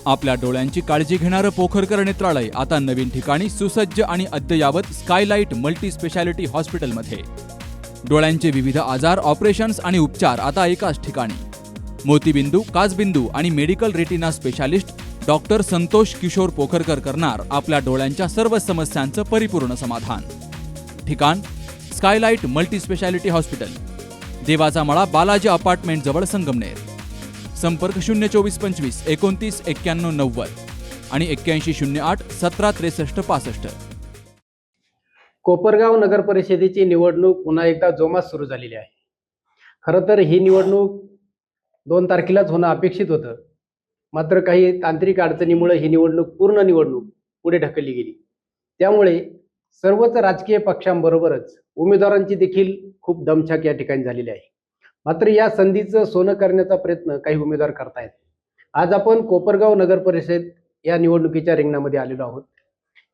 आपल्या डोळ्यांची काळजी घेणारं पोखरकर नेत्रालय आता नवीन ठिकाणी सुसज्ज आणि अद्ययावत स्कायलाइट मल्टी स्पेशालिटी हॉस्पिटलमध्ये. डोळ्यांचे विविध आजार, ऑपरेशन्स आणि उपचार आता एकाच ठिकाणी. मोतीबिंदू, काचबिंदू आणि medical retina specialist doctor Santosh Kishor Pokharkar करणार आपल्या डोळ्यांच्या सर्व समस्यांचं परिपूर्ण समाधान. ठिकाण स्कायलाइट मल्टी स्पेशालिटी हॉस्पिटल, देवाचा मळा, बालाजी अपार्टमेंट जवळ, संगमनेर. संपर्क 02425 29 91 90 आणि 8108 17 63 65. कोपरगाव नगर परिषदेची निवडणूक पुन्हा एकदा जोमात सुरू झालेली आहे. खरं तर ही निवडणूक 2 तारखेलाच होणं अपेक्षित होतं, मात्र काही तांत्रिक अडचणीमुळे ही पूर्ण निवडणूक पुढे ढकलली गेली. त्यामुळे सर्वच राजकीय पक्षांबरोबरच उमेदवारांची देखील खूप दमछाक या ठिकाणी झालेली आहे. मात्र या संधीचं सोनं करण्याचा प्रयत्न काही उमेदवार करतायत. आज आपण कोपरगाव नगर परिषद या निवडणुकीच्या रिंगणामध्ये आलेलो आहोत.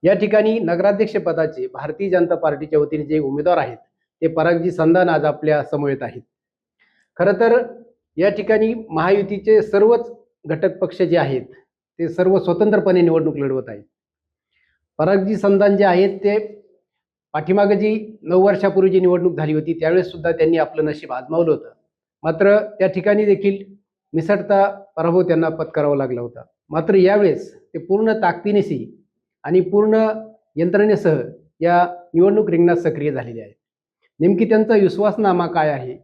या ठिकाणी नगराध्यक्ष पदाचे भारतीय जनता पार्टीच्या वतीने जे उमेदवार आहेत ते परागजी संधान आज आपल्या समवेत आहेत. खरं तर या ठिकाणी महायुतीचे सर्वच घटक पक्ष जे आहेत ते सर्व स्वतंत्रपणे निवडणूक लढवत आहेत. परागजी संधान जे आहेत ते पाठीमागे जी 9 वर्षापूर्वी जी निवडणूक झाली होती त्यावेळेस सुद्धा त्यांनी आपलं नशीब आजमावलं होतं, मात्र त्या ठिकाणी देखील मिसळता पराभव त्यांना पत्करावा लागला होता. मात्र यावेळेस ते पूर्ण ताकदीनिशी आणि पूर्ण यंत्रणेसह या निवडणूक रिंगणात सक्रिय झालेले आहेत. नेमकी त्यांचा विश्वासनामा काय आहे,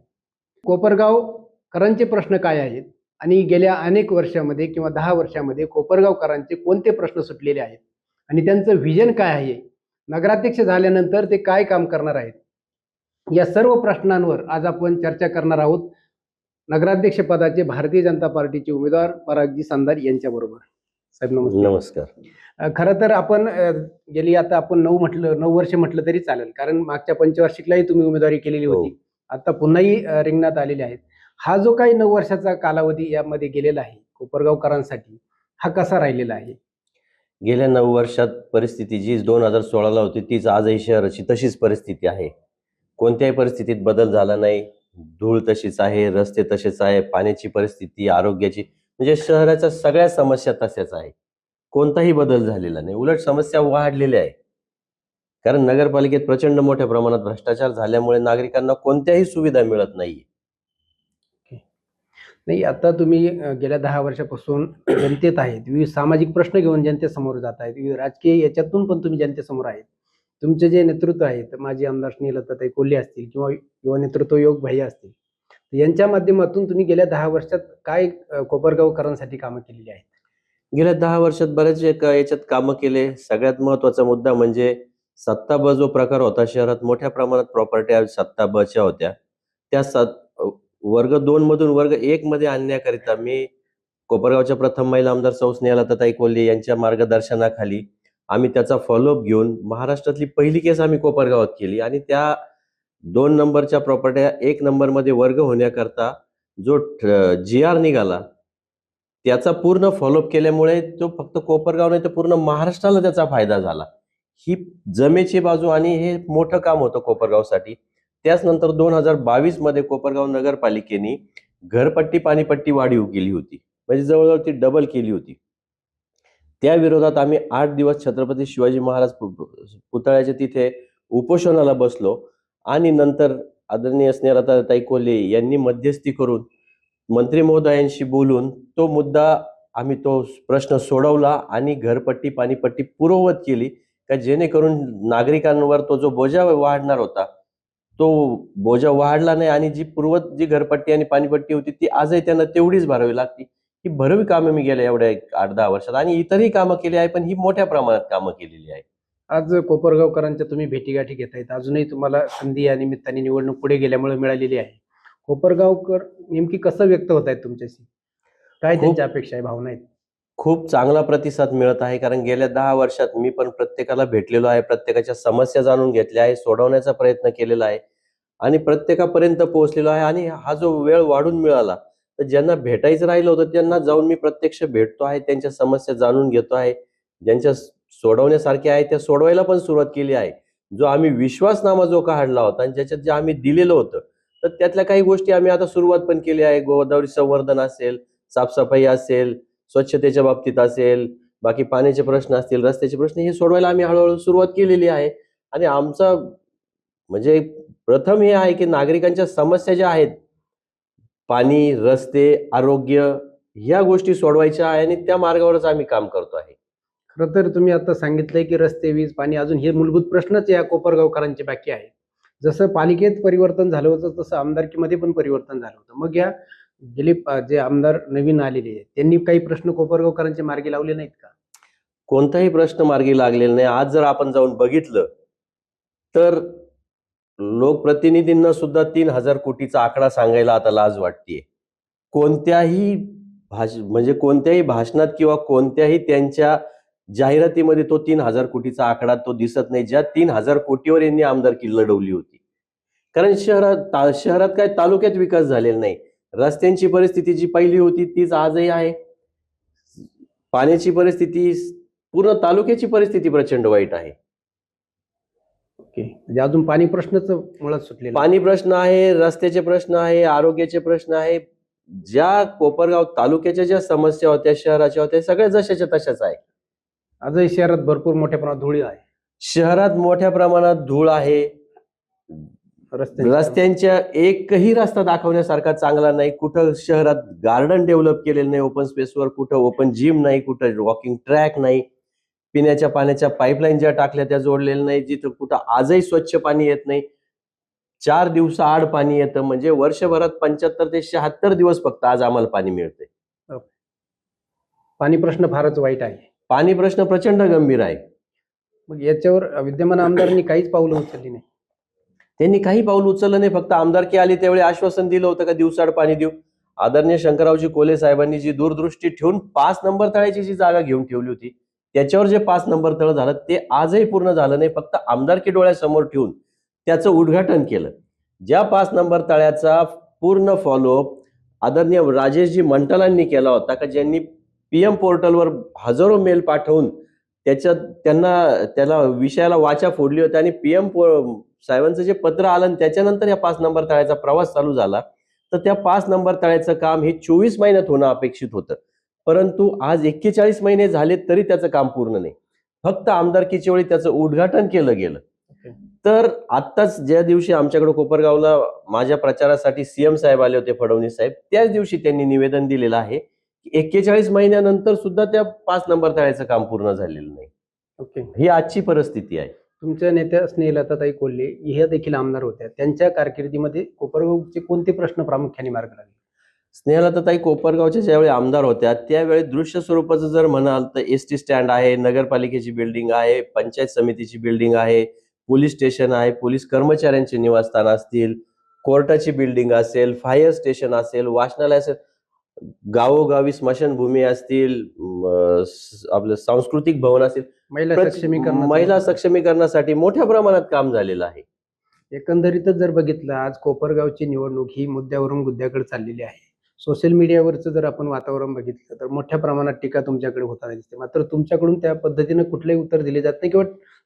कोपरगावकरांचे प्रश्न काय आहेत आणि गेल्या अनेक वर्षामध्ये किंवा 10 वर्षामध्ये कोपरगावकरांचे कोणते प्रश्न सुटलेले आहेत आणि त्यांचं व्हिजन काय आहे, नगराध्यक्ष झाल्यानंतर ते काय काम करणार आहेत, या सर्व प्रश्नांवर आज आपण चर्चा करणार आहोत नगराध्यक्ष पदाचे भारतीय जनता पार्टीचे उमेदवार परागजी संधान यांच्याबरोबर. साहेब नमस्कार. नमस्कार. खरं तर आपण गेली आता आपण 9 वर्ष म्हटलं तरी चालेल, कारण मागच्या पंचवार्षिकलाही तुम्ही उमेदवारी केलेली होती, आता पुन्हाही रिंगणात आलेले आहेत. हा जो काही 9 वर्षाचा कालावधी यामध्ये गेलेला आहे कोपरगावकरांसाठी, हा कसा राहिलेला आहे? गेल्या 9 वर्षात परिस्थिती जी 2016ला होती तीच आजही शहराची तशीच परिस्थिती आहे. कोणत्याही परिस्थितीत बदल झाला नाही. धूळ तशीच आहे, रस्ते तसेच आहे, पाण्याची परिस्थिती, आरोग्याची, म्हणजे शहराच्या सगळ्या समस्या तशाच आहे. कोणताही बदल झालेला नाही, उलट समस्या वाढलेल्या आहे. कारण नगरपालिकेत प्रचंड मोठ्या प्रमाणात भ्रष्टाचार झाल्यामुळे नागरिकांना कोणत्याही सुविधा मिळत नाहीये. नाही, आता तुम्ही गेल्या 10 वर्षापासून जनतेत आहेत, विविध सामाजिक प्रश्न घेऊन जनतेसमोर जात आहेत, विविध राजकीय याच्यातून पण तुम्ही जनतेसमोर आहेत. तुमचे जे नेतृत्व आहेत, माजी आमदार स्नेहलताताई कोल्हे असतील किंवा युवा नेतृत्व योग भैया असतील, यांच्या माध्यमातून तुम्ही गेल्या 10 वर्षात काय कोपरगावकरांसाठी कामं केलेली आहेत? गेल्या 10 वर्षात बरेच याच्यात कामं केले. सगळ्यात महत्वाचा मुद्दा म्हणजे सत्ता ब जो प्रकार होता, शहरात मोठ्या प्रमाणात प्रॉपर्ट्या सत्ता बच्या होत्या, त्या वर्ग 2 मधून वर्ग 1 मध्ये आणण्याकरिता मी कोपरगावच्या प्रथम महिला आमदार सौ स्नेहलताताई कोल्हे यांच्या मार्गदर्शनाखाली आम्ही त्याचा फॉलोअप घेऊन महाराष्ट्रातली पहिली केस आम्ही कोपरगावात केली आणि त्या 2 नंबरच्या प्रॉपर्ट्या 1 नंबरमध्ये वर्ग होण्याकरता जो GR निघाला त्याचा पूर्ण फॉलोअप केल्यामुळे तो फक्त कोपरगाव नाही तर पूर्ण महाराष्ट्राला त्याचा फायदा झाला. ही जमेची बाजू आणि हे मोठं काम होतं कोपरगावसाठी. त्याच नंतर 2022 मध्ये कोपरगाव नगरपालिकेने घरपट्टी पाणीपट्टी वाढीव केली होती, म्हणजे जवळजवळ ती डबल केली होती. त्या विरोधात आम्ही 8 दिवस छत्रपती शिवाजी महाराज पुतळ्याच्या तिथे उपोषणाला बसलो आणि नंतर आदरणीय स्नेहलताताई कोल्हे यांनी मध्यस्थी करून मंत्री महोदयांशी बोलून तो मुद्दा आम्ही तो प्रश्न सोडवला आणि घरपट्टी पाणीपट्टी पूर्ववत केली का जेणेकरून नागरिकांवर तो जो बोजा वाढणार होता तो बोजा वाढला नाही आणि जी घरपट्टी आणि पाणीपट्टी होती ती आजही त्यांना तेवढीच भरावी लागती. ही भरवी कामं मी गेल्या एवढ्या 8-10 वर्षात आणि इतरही कामं केली आहे, पण ही मोठ्या प्रमाणात कामं केलेली आहे. आज कोपरगावकरांच्या तुम्ही भेटीगाठी घेत आहेत, अजूनही तुम्हाला संधी या निमित्ताने निवडणूक पुढे गेल्यामुळे मिळालेली आहे. कोपरगावकर नेमकी कसं व्यक्त होत आहेत तुमच्याशी, काय त्यांच्या अपेक्षा आहे, भावना आहेत? खूप चांगला प्रतिसाद मिळत आहे, कारण गेल्या 10 वर्षात मी पण प्रत्येकाला भेटलेलो आहे, प्रत्येकाच्या समस्या जाणून घेतल्या आहे, सोडवण्याचा प्रयत्न केलेला आहे आणि प्रत्येकापर्यंत पोहोचलेलो आहे. आणि हा जो वेळ वाढून मिळाला तर ज्यांना भेटायचं राहिलं होतं त्यांना जाऊन मी प्रत्यक्ष भेटतो आहे, त्यांच्या समस्या जाणून घेतो आहे, ज्यांच्या सोडवण्यासारख्या आहे त्या सोडवायला पण सुरुवात केली आहे. जो आम्ही विश्वासनामा जो काढला होता आणि ज्याच्यात जे आम्ही दिलेलं होतं तर त्यातल्या काही गोष्टी आम्ही आता सुरुवात पण केली आहे. गोदावरी संवर्धन असेल, साफसफाई असेल, स्वच्छतेच्या बाबतीत असेल, बाकी पाण्याचे प्रश्न असतील, रस्त्याचे प्रश्न, हे सोडवायला आम्ही हळूहळू सुरुवात केलेली आहे. आणि आमचा म्हणजे प्रथम हे आहे की नागरिकांच्या समस्या ज्या आहेत, पाणी, रस्ते, आरोग्य, ह्या गोष्टी सोडवायच्या आहे आणि त्या मार्गावरच आम्ही काम करतो आहे. खरं तर तुम्ही आता सांगितलंय की रस्ते, वीज, पाणी अजून हे मूलभूत प्रश्नच या कोपरगावकरांचे बाकी आहेत. जसं पालिकेत परिवर्तन झालं होतं तसं आमदारकीमध्ये पण परिवर्तन झालं होतं. मग या जे आमदार नवीन आलेले आहेत त्यांनी काही प्रश्न कोपरगावकरांचे मार्गी लावले नाहीत का? कोणताही प्रश्न मार्गी लागलेला नाही. आज जर आपण जाऊन बघितलं तर लोकप्रतिनिधींना सुद्धा 3,000 कोटीचा आकडा सांगायला आता लाज वाटतेय. कोणत्याही म्हणजे कोणत्याही भाषणात किंवा कोणत्याही त्यांच्या जाहिरातीमध्ये तो 3,000 कोटीचा आकडा तो दिसत नाही, ज्या 3,000 कोटीवर यांनी आमदारकी लढवली होती. कारण शहरात काय, तालुक्यात विकास झालेला नाही. रस्त्यांची परिस्थिती जी पहिली होती तीच आजही आहे. पाण्याची परिस्थिती, पूर्ण तालुक्याची परिस्थिती प्रचंड वाईट आहे. ओके, म्हणजे अजून पाणी प्रश्नच मुळात सुटलेला नाही. पाणी प्रश्न आहे, रस्त्याचे प्रश्न आहे, आरोग्याचे प्रश्न आहे. ज्या कोपरगाव तालुक्याच्या ज्या समस्या होत्या, शहराच्या होत्या, सगळ्या जशाच्या तशाच आहे. आजही शहरात भरपूर मोठ्या प्रमाणात धूळ आहे. शहरात मोठ्या प्रमाणात धूळ आहे. रस्त्यांच्या एकही रस्ता दाखवण्यासारखा चांगला नाही. कुठं शहरात गार्डन डेव्हलप केलेलं नाही ओपन स्पेसवर, कुठं ओपन जिम नाही, कुठं वॉकिंग ट्रॅक नाही. पिण्याच्या पाण्याच्या पाईपलाईन ज्या टाकल्या त्या जोडलेल्या नाही. जिथं कुठं आजही स्वच्छ पाणी येत नाही. 4 दिवसाआड पाणी येतं, म्हणजे वर्षभरात 75 ते 76 दिवस फक्त आज आम्हाला पाणी मिळतंय. पाणी प्रश्न फारच वाईट आहे. पाणी प्रश्न प्रचंड गंभीर आहे. मग याच्यावर विद्यमान आमदारांनी काहीच पावलं उचलली नाही. त्यांनी काही पाऊल उचललं नाही. फक्त आमदारकी आली त्यावेळी आश्वासन दिलं होतं का दिवसाआड पाणी देऊ. आदरणीय शंकररावजी कोल्हे साहेबांनी जी दूरदृष्टी ठेवून 5 नंबर तळ्याची जी जागा घेऊन ठेवली होती, त्याच्यावर जे 5 नंबर तळ झालं ते आजही पूर्ण झालं नाही. फक्त आमदारकी डोळ्यासमोर ठेवून त्याचं उद्घाटन केलं. ज्या 5 नंबर तळ्याचा पूर्ण फॉलोअप आदरणीय राजेशजी मंटालांनी केला होता, का ज्यांनी PM पोर्टलवर हजारो मेल पाठवून त्याला विषयाला वाचा फोडली होती आणि PM साहेबांचं जे पत्र आलं त्याच्यानंतर या 5 नंबर तळ्याचा प्रवास चालू झाला. तर त्या 5 नंबर तळ्याचं काम हे 24 महिन्यात होणं अपेक्षित होतं, परंतु आज 41 महिने झाले तरी त्याचं काम पूर्ण नाही. फक्त आमदारकीच्या वेळी त्याचं उद्घाटन केलं गेलं. तर आत्ताच ज्या दिवशी आमच्याकडे कोपरगावला माझ्या प्रचारासाठी CM साहेब आले होते, फडणवीस साहेब, त्याच दिवशी त्यांनी निवेदन दिलेलं आहे की 41 महिन्यानंतर सुद्धा त्या 5 नंबर तळ्याचं काम पूर्ण झालेलं नाही. ओके, ही आजची परिस्थिती आहे. तुमच्या नेत्या स्नेहलताताई कोल्हे ह्या देखील आमदार होत्या. त्यांच्या कारकिर्दीमध्ये कोपरगावचे कोणते प्रश्न प्रामुख्याने मार्गी लागले? स्नेहलताताई कोपरगावच्या ज्यावेळी आमदार होत्या त्यावेळी दृश्य स्वरूपाचं जर म्हणाल तर ST स्टँड आहे, नगरपालिकेची बिल्डिंग आहे, पंचायत समितीची बिल्डिंग आहे, पोलीस स्टेशन आहे, पोलीस कर्मचाऱ्यांचे निवासस्थान असतील, कोर्टाची बिल्डिंग असेल, फायर स्टेशन असेल, वाचनालय असेल, गावोगावी स्मशानभूमी असतील, आपलं सांस्कृतिक भवन असेल, महिला सक्षमीकरणासाठी मोठ्या प्रमाणात काम झालेलं आहे. एकंदरीतच जर बघितलं, आज कोपरगावची निवडणूक ही मुद्द्यावरून मुद्द्याकडे चाललेली आहे. सोशल मीडियावरचं जर आपण वातावरण बघितलं तर मोठ्या प्रमाणात टीका तुमच्याकडे होताना दिसते. मात्र तुमच्याकडून त्या पद्धतीनं कुठलंही उत्तर दिले जात नाही किंवा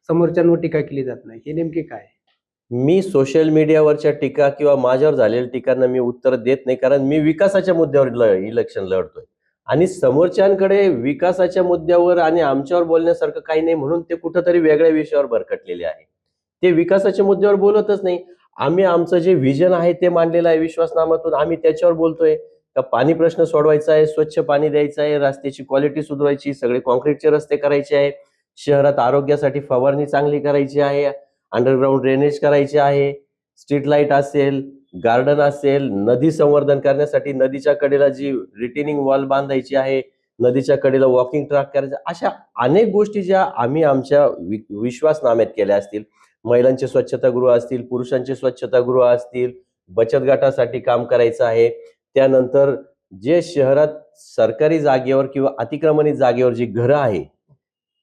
समोरच्यांवर टीका केली जात नाही. हे नेमके काय? मी सोशल मीडियावरच्या टीका किंवा माझ्यावर झालेल्या टीकांना मी उत्तर देत नाही, कारण मी विकासाच्या मुद्द्यावर इलेक्शन लढतोय आणि समोरच्यांकडे विकासाच्या मुद्द्यावर आणि आमच्यावर बोलण्यासारखं काही नाही, म्हणून ते कुठंतरी वेगळ्या विषयावर भरकटलेले आहे. ते विकासाच्या मुद्द्यावर बोलतच नाही. आम्ही आमचं जे व्हिजन आहे ते मांडलेलं आहे विश्वासनामातून, आम्ही त्याच्यावर बोलतोय का पाणी प्रश्न सोडवायचा आहे, स्वच्छ पाणी द्यायचं आहे, रस्त्याची क्वालिटी सुधारायची, सगळे कॉन्क्रीटचे रस्ते करायचे आहे, शहरात आरोग्यासाठी फवारणी चांगली करायची आहे, अंडरग्राऊंड ड्रेनेज करायचे आहे, स्ट्रीट लाईट असेल, गार्डन असेल, नदी संवर्धन करण्यासाठी नदीच्या कडेला जी रिटेनिंग वॉल बांधायची आहे, नदीच्या कडेला वॉकिंग ट्रॅक करायचा, अशा अनेक गोष्टी ज्या आम्ही आमच्या विश्वासनाम्यात केल्या असतील, महिलांचे स्वच्छतागृह असतील, पुरुषांचे स्वच्छतागृह असतील, बचत गटासाठी काम करायचं आहे, त्यानंतर जे शहरात सरकारी जागेवर किंवा अतिक्रमणित जागेवर जी घरं आहे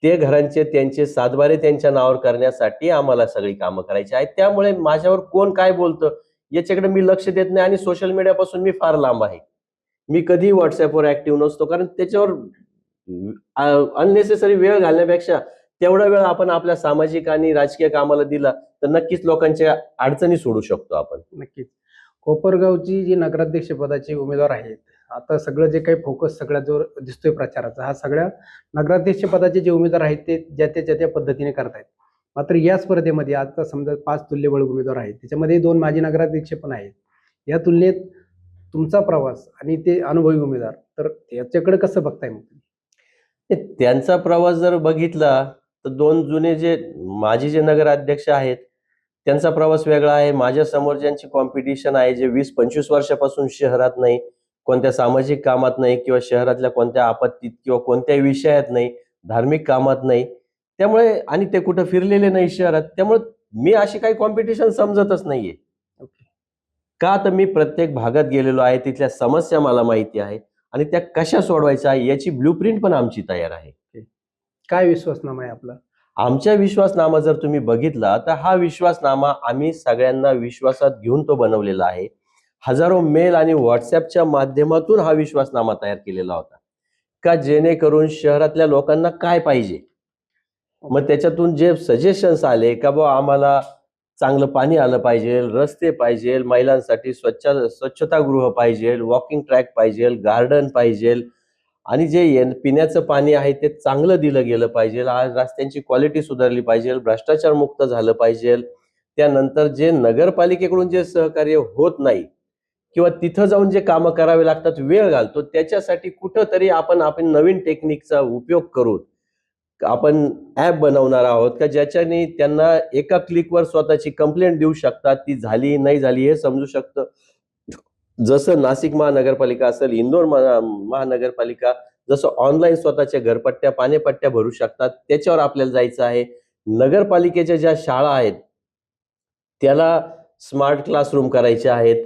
ते घरांचे त्यांचे सातबारे त्यांच्या नावावर करण्यासाठी आम्हाला सगळी कामं करायची आहेत. त्यामुळे माझ्यावर कोण काय बोलतं याच्याकडे मी लक्ष देत नाही आणि सोशल मीडियापासून मी फार लांब आहे. मी कधी व्हॉट्सअपवर ऍक्टिव्ह नसतो, कारण त्याच्यावर अननेसेसरी वेळ घालण्यापेक्षा तेवढा वेळ आपण आपल्या सामाजिक आणि राजकीय कामाला दिला तर नक्कीच लोकांच्या अडचणी सोडू शकतो आपण. नक्कीच. कोपरगावची जी नगराध्यक्ष पदाचे उमेदवार आहेत आता सगळं जे काही फोकस सगळ्या जो दिसतोय प्रचाराचा, हा सगळ्या नगराध्यक्ष पदाचे जे उमेदवार आहेत ते ज्या त्या पद्धतीने करतायत. मात्र या स्पर्धेमध्ये आता समजा 5 तुल्यबळ उमेदवार आहेत, त्याच्यामध्ये 2 माजी नगराध्यक्ष पण आहेत. या तुलनेत तुमचा प्रवास आणि ते अनुभवी उमेदवार, तर याच्याकडे कसं बघताय मग तुम्ही? त्यांचा प्रवास जर बघितला तर 2 जुने जे माजी जे नगराध्यक्ष आहेत त्यांचा प्रवास वेगळा आहे. माझ्या समोर ज्यांची कॉम्पिटिशन आहे, जे 20-25 वर्षापासून शहरात नाही, कोणत्या सामाजिक कामात नाही किंवा शहरातल्या कोणत्या आपत्तीत किंवा कोणत्याही विषयात नाही, धार्मिक कामात नाही. त्यामुळे आणि ते कुठं फिरलेले नाही शहरात. त्यामुळे मी अशी काही कॉम्पिटिशन समजतच नाहीये. ओके. का तर मी प्रत्येक भागात गेलेलो आहे, तिथल्या समस्या मला माहिती आहे आणि त्या कशा सोडवायच्या याची ब्लूप्रिंट पण आमची तयार आहे. काय विश्वासनामा आहे आपला? आमच्या विश्वासनामा जर तुम्ही बघितला तर हा विश्वासनामा आम्ही सगळ्यांना विश्वासात घेऊन तो बनवलेला आहे. हजारो मेल आणि व्हॉट्सअपच्या माध्यमातून हा विश्वासनामा तयार केलेला होता. का जेणेकरून शहरातल्या लोकांना काय पाहिजे, मग त्याच्यातून जे सजेशन्स आले का बुवा आम्हाला चांगलं पाणी आलं पाहिजे, रस्ते पाहिजे, महिलांसाठी स्वच्छतागृह पाहिजे, वॉकिंग ट्रॅक पाहिजे, गार्डन पाहिजे आणि जे पिण्याचं पाणी आहे ते चांगलं दिलं गेलं पाहिजे. आज रस्त्यांची क्वालिटी सुधारली पाहिजे, भ्रष्टाचार मुक्त झालं पाहिजे. त्यानंतर जे नगरपालिकेकडून जे सहकार्य होत नाही किंवा तिथं जाऊन जे कामं करावे लागतात, वेळ घालतो, त्याच्यासाठी कुठंतरी आपण नवीन टेक्निकचा उपयोग करून आपण ऍप बनवणार आहोत का ज्याच्याने त्यांना एका क्लिकवर स्वतःची कंप्लेंट देऊ शकतात. ती झाली नाही झाली हे समजू शकतं. जसं नाशिक महानगरपालिका असेल, इंदोर महानगरपालिका जसं ऑनलाईन स्वतःच्या घरपट्ट्या पाणीपट्ट्या भरू शकतात, त्याच्यावर आपल्याला जायचं आहे. नगरपालिकेच्या ज्या शाळा आहेत त्याला स्मार्ट क्लासरूम करायचे आहेत,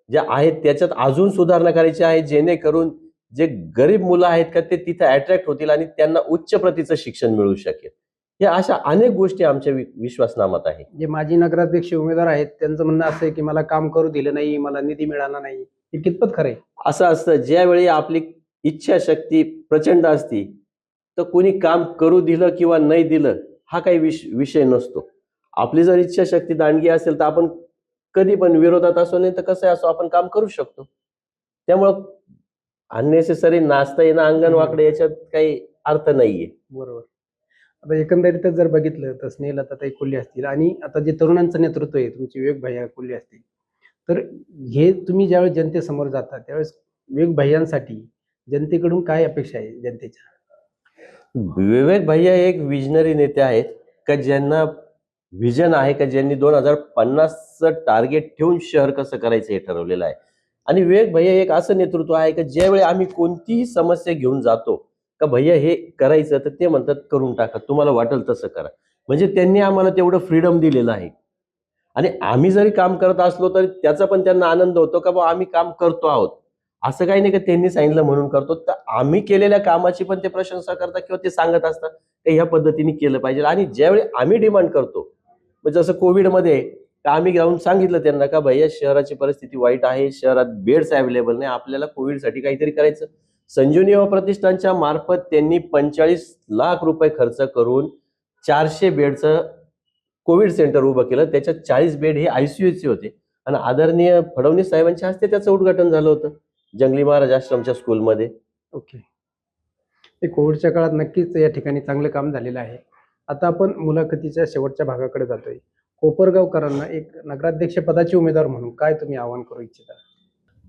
ज्या आहेत त्याच्यात अजून सुधारणा करायची आहे, जेणेकरून जे गरीब मुलं आहेत का ते तिथे अट्रॅक्ट होतील आणि त्यांना उच्च प्रतीचं शिक्षण मिळू शकेल. या अशा अनेक गोष्टी आमच्या विश्वासनामात आहे. जे माजी नगराध्यक्ष उमेदवार आहेत त्यांचं म्हणणं असं आहे की मला काम करू दिलं नाही, मला निधी मिळाला नाही. हे कितपत खरं आहे? असं असतं, ज्यावेळी आपली इच्छाशक्ती प्रचंड असती तर कोणी काम करू दिलं किंवा नाही दिलं हा काही विषय नसतो. आपली जर इच्छाशक्ती दांडगी असेल तर आपण कधी पण विरोधात असो नाही तर कसं असो आपण काम करू शकतो. त्यामुळं अननेसेसरी नाचता येणं अंगण वाकडे याच्यात काही अर्थ नाहीये. बरोबर. आता एकंदरीतच जर बघितलं तर स्नेहलताताई कोल्हे असतील आणि आता जे तरुणांचं नेतृत्व आहे तुमचे विवेक भैया कोल्हे असतील, तर हे तुम्ही ज्यावेळेस जनतेसमोर जाता त्यावेळेस विवेक भैयांसाठी जनतेकडून काय अपेक्षा आहे जनतेच्या? विवेक भैया एक विजनरी नेते आहेत का ज्यांना व्हिजन आहे का ज्यांनी 2050चं टार्गेट ठेवून शहर कसं करायचं हे ठरवलेलं आहे. आणि विवेक भैया एक असं नेतृत्व आहे का ज्यावेळी आम्ही कोणतीही समस्या घेऊन जातो का भैया हे करायचं तर ते म्हणतात करून टाका, तुम्हाला वाटेल तसं करा. म्हणजे त्यांनी आम्हाला तेवढं फ्रीडम दिलेलं आहे आणि आम्ही जरी काम करत असलो तरी त्याचा पण त्यांना आनंद होतो का बा आम्ही काम करतो आहोत. असं काही नाही का त्यांनी सांगितलं म्हणून करतो, तर आम्ही केलेल्या कामाची पण ते प्रशंसा करतात किंवा ते सांगत असतात की ह्या पद्धतीने केलं पाहिजे. आणि ज्यावेळी आम्ही डिमांड करतो म्हणजे जसं कोविडमध्ये आम्ही जाऊन सांगितलं त्यांना का भैया शहराची परिस्थिती वाईट आहे, शहरात बेड्स अवेलेबल नाही, आपल्याला कोविडसाठी काहीतरी करायचं. संजीवनी युवा प्रतिष्ठानच्या मार्फत त्यांनी 45 लाख रुपये खर्च करून 400 बेडचं कोविड सेंटर उभं केलं. त्याच्यात 40 बेड हे आयसीयूचे होते आणि आदरणीय फडणवीस साहेबांच्या हस्ते त्याचं उद्घाटन झालं होतं जंगली महाराज आश्रमच्या स्कूलमध्ये. ओके. हे कोविडच्या काळात नक्कीच या ठिकाणी चांगलं काम झालेलं आहे. आता आपण मुलाखतीच्या शेवटच्या भागाकडे जातोय. कोपरगावकरांना एक नगराध्यक्ष पदाचे उमेदवार म्हणून काय तुम्ही आवाहन करू इच्छिता?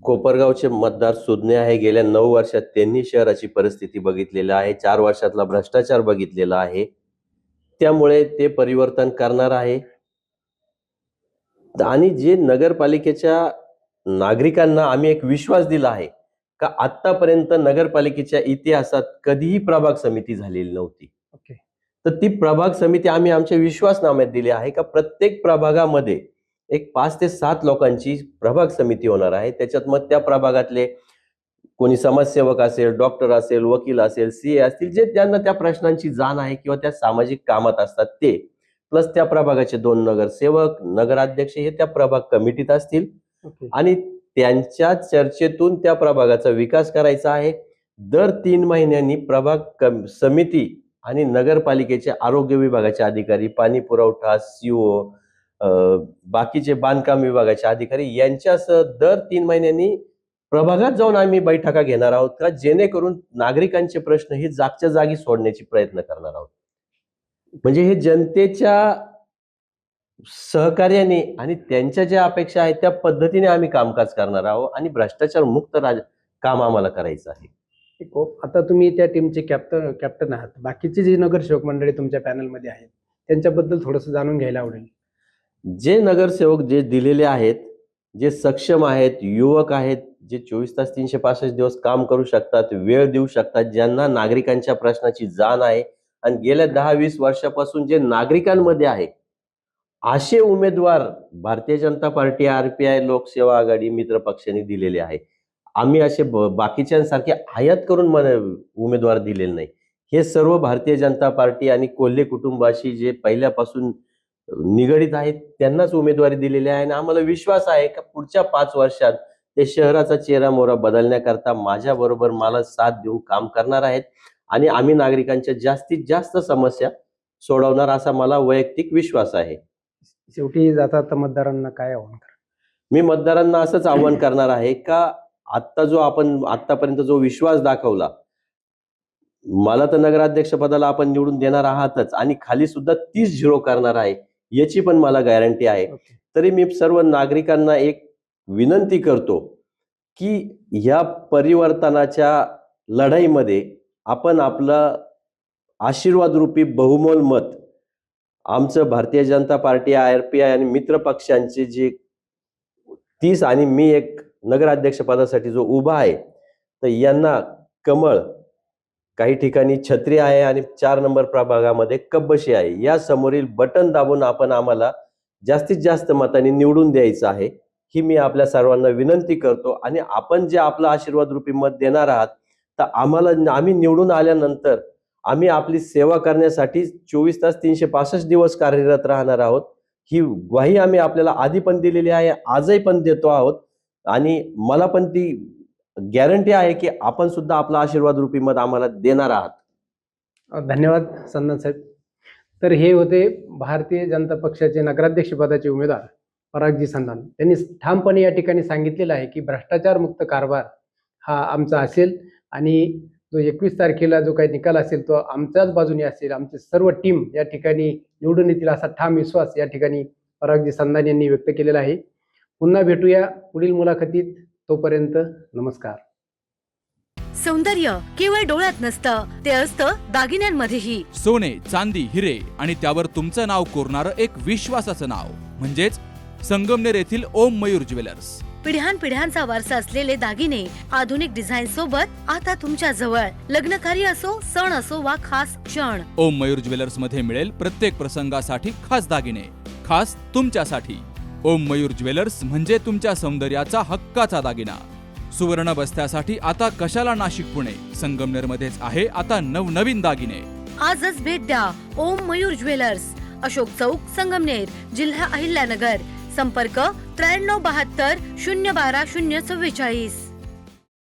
कोपरगावचे मतदार सुज्ञ आहे. गेल्या 9 वर्षात त्यांनी शहराची परिस्थिती बघितलेली आहे, 4 वर्षातला भ्रष्टाचार बघितलेला आहे. त्यामुळे ते परिवर्तन करणार आहे. आणि जे नगरपालिकेच्या नागरिकांना आम्ही एक विश्वास दिला आहे का आतापर्यंत नगरपालिकेच्या इतिहासात कधीही प्रभाग समिती झालेली नव्हती. ओके. तर ती प्रभाग समिती आम्ही आमच्या विश्वासनाम्यात दिली आहे का प्रत्येक प्रभागामध्ये एक 5 ते 7 लोकांची प्रभाग समिती होणार आहे. त्याच्यात मग त्या प्रभागातले कोणी समाजसेवक असेल, डॉक्टर असेल, वकील असेल, सीए असतील, जे त्यांना त्या प्रश्नांची जाण आहे किंवा त्या सामाजिक कामात असतात ते, प्लस त्या प्रभागाचे 2 नगरसेवक, नगराध्यक्ष हे त्या प्रभाग कमिटीत असतील ओके. आणि त्यांच्या चर्चेतून त्या प्रभागाचा विकास करायचा आहे. दर 3 महिन्यांनी प्रभाग समिती आणि नगरपालिकेचे आरोग्य विभागाचे अधिकारी, पाणी पुरवठा, सीओ, बाकीचे बांधकाम विभागाचे अधिकारी यांच्यासह दर 3 महिन्यांनी प्रभागात जाऊन आम्ही बैठका घेणार आहोत का, जेणेकरून नागरिकांचे प्रश्न हे जागच्या जागी सोडण्याची प्रयत्न करणार आहोत. म्हणजे हे जनतेच्या सहकार्याने आणि त्यांच्या ज्या अपेक्षा आहेत त्या पद्धतीने आम्ही कामकाज करणार आहोत आणि भ्रष्टाचार मुक्त काम आम्हाला करायचं आहे. ठीक हो. आता तुम्ही त्या टीमचे कॅप्टन आहात. बाकीची जी नगरसेवक मंडळी तुमच्या पॅनलमध्ये आहेत त्यांच्याबद्दल थोडंसं जाणून घ्यायला आवडेल. जे नगरसेवक जे दिलेले आहेत, जे सक्षम आहेत, युवक आहेत, जे 24 तास 365 दिवस काम करू शकतात, वेळ देऊ शकतात, ज्यांना नागरिकांच्या प्रश्नाची जाण आहे आणि गेल्या 10-20 वर्षापासून जे नागरिकांमध्ये आहे, असे उमेदवार भारतीय जनता पार्टी, RPI, लोकसेवा आघाडी, मित्र पक्षांनी दिलेले आहे. आम्ही असे बाकीच्यांसारखे आयात करून उमेदवार दिलेले नाही. हे सर्व भारतीय जनता पार्टी आणि कोल्हे कुटुंबाशी जे पहिल्यापासून निगडीत आहेत त्यांनाच उमेदवारी दिलेली आहे आणि आम्हाला विश्वास आहे की पुढच्या 5 वर्षात ते शहराचा चेहरा मोहरा बदलण्याकरता माझ्या बरोबर मला साथ देऊन काम करणार आहेत आणि आम्ही नागरिकांच्या जास्तीत जास्त समस्या सोडवणार असा मला वैयक्तिक विश्वास आहे. शेवटी जाता मतदारांना काय आव्हान करा? मी मतदारांना असंच आवाहन करणार आहे का आपण आतापर्यंत जो विश्वास दाखवला, मला तर नगराध्यक्ष पदाला आपण निवडून देणार आहातच आणि खाली सुद्धा 30-0 करणार आहे याची पण मला गॅरंटी आहे. तरी मी सर्व नागरिकांना एक विनंती करतो की या परिवर्तनाच्या लढाईमध्ये आपण आपलं आशीर्वाद रूपी बहुमोल मत आमचं भारतीय जनता पार्टी, RPI आणि मित्र पक्षांचे जे 30 आणि मी एक नगराध्यक्ष पदासाठी जो उभा आहे, तर यांना कमळ, काही ठिकाणी छत्री आहे आणि 4 नंबर प्रभागामध्ये कब्बशी आहे, या समोरील बटन दाबून आपण आम्हाला जास्तीत जास्त मतांनी निवडून द्यायचं आहे ही मी आपल्या सर्वांना विनंती करतो. आणि आपण जे आपलं आशीर्वाद रूपी मत देणार आहात तर आम्ही निवडून आल्यानंतर आम्ही आपली सेवा करण्यासाठी 24 तास 365 दिवस कार्यरत राहणार आहोत. ही ग्वाही आम्ही आपल्याला आधी पण दिलेली आहे, आजही पण देतो आहोत आणि मला पण ती गॅरंटी आहे की आपण सुद्धा आपला आशीर्वाद रूपी मत आम्हाला देणार आहात. धन्यवाद संदन साहेब. तर हे होते भारतीय जनता पक्षाचे नगराध्यक्ष पदाचे उमेदवार परागजी संधान. त्यांनी ठामपणे या ठिकाणी सांगितलेलं आहे की भ्रष्टाचार मुक्त कारभार हा आमचा असेल आणि जो 21 तारखेला जो काही निकाल असेल तो आमच्याच बाजूने असेल. आमचे सर्व टीम या ठिकाणी निवडून येतील असा ठाम विश्वास या ठिकाणी परागजी संधान यांनी व्यक्त केलेला आहे. पुन्हा भेटूया पुढील मुलाखतीत. तोपर्यंत नमस्कार. सौंदर्य केवळ डोळ्यात नसतं, ते असतं दागिन्यांमध्येही. सोने, चांदी, हिरे आणि त्यावर तुमचं नाव कोरणारं एक विश्वासाचं नाव म्हणजेच संगमनेर येथील ओम मयूर ज्वेलर्स. पिढ्यानपिढ्यांचा वारसा असलेले दागिने आधुनिक डिझाईन सोबत आता तुमच्या जवळ. लग्न कार्य असो, सण असो वा खास क्षण, ओम मयूर ज्वेलर्स मध्ये मिळेल प्रत्येक प्रसंगासाठी खास दागिने, खास तुमच्यासाठी. ओम मयूर ज्वेलर्स म्हणजे तुमच्या सौंदर्याचा हक्काचा दागिना. सुवर्ण बस्त्यासाठी आता कशाला नाशिक पुणे, संगमनेर मध्येच आहे आता नवनवीन दागिने. आजच भेट द्या ओम मयूर ज्वेलर्स, अशोक चौक, संगमनेर, जिल्हा अहिल्यानगर. संपर्क 9372 012 044.